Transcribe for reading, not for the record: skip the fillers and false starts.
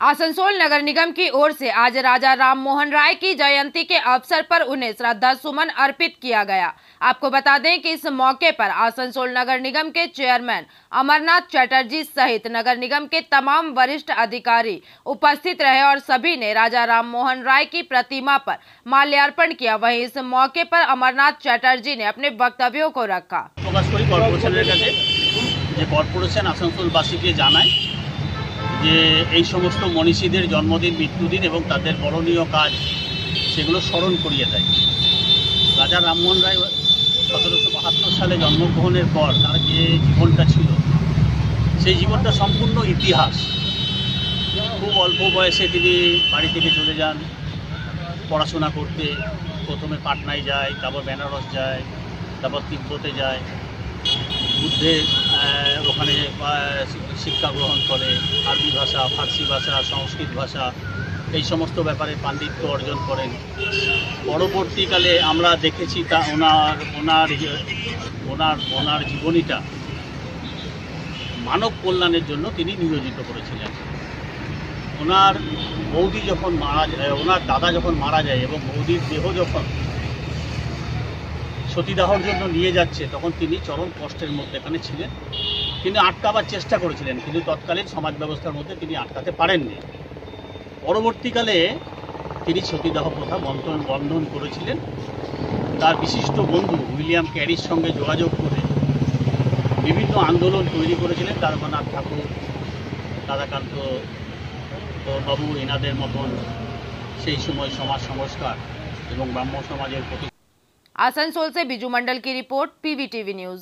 आसनसोल नगर निगम की ओर से आज राजा राम मोहन राय की जयंती के अवसर पर उन्हें श्रद्धा सुमन अर्पित किया गया। आपको बता दें कि इस मौके पर आसनसोल नगर निगम के चेयरमैन अमरनाथ चटर्जी सहित नगर निगम के तमाम वरिष्ठ अधिकारी उपस्थित रहे और सभी ने राजा राम मोहन राय की प्रतिमा पर माल्यार्पण किया। वहीं इस मौके पर अमरनाथ चटर्जी ने अपने वक्तव्यों को रखा। যে এই সমস্ত মনীষীদের জন্মদিন, মৃত্যুদিন এবং তাদের বরণীয় কাজ সেগুলো স্মরণ করিয়ে দেয়। রাজা রামমোহন রায় 1772 সালে জন্মগ্রহণের পর তার যে জীবনটা ছিল সেই জীবনটা সম্পূর্ণ ইতিহাস। খুব অল্প বয়সে তিনি বাড়ি থেকে চলে যান পড়াশোনা করতে। প্রথমে পাটনায় যায়, তারপর বেনারস যায়, তারপর তিব্বতে যায়, বুদ্ধের ওখানে শিক্ষা গ্রহণ করে। আরবি ভাষা, ফার্সি ভাষা, সংস্কৃত ভাষা এই সমস্ত ব্যাপারে পাণ্ডিত্য অর্জন করেন। পরবর্তীকালে আমরা দেখেছি তা ওনার জীবনীটা মানব কল্যাণের জন্য তিনি নিয়োজিত করেছিলেন। ওনার বৌদি যখন ওনার দাদা যখন মারা যায় এবং বৌদির দেহ যখন সতীদাহর জন্য নিয়ে যাচ্ছে তখন তিনি চরম কষ্টের মধ্যে এখানে ছিলেন। তিনি আটকাবার চেষ্টা করেছিলেন, কিন্তু তৎকালীন সমাজ ব্যবস্থার মধ্যে তিনি আটকাতে পারেননি। পরবর্তীকালে তিনি সতীদাহ প্রথা বন্ধন করেছিলেন। তার বিশিষ্ট বন্ধু উইলিয়াম ক্যারির সঙ্গে যোগাযোগ করে বিভিন্ন আন্দোলন তৈরি করেছিলেন। তারকনাথ ঠাকুর, রাধাকান্ত বাবু এনাদের মতন সেই সময় সমাজ সংস্কার এবং ব্রাহ্ম সমাজের প্রতি। आसनसोल से बिजू मंडल की रिपोर्ट, पीवीटीवी न्यूज।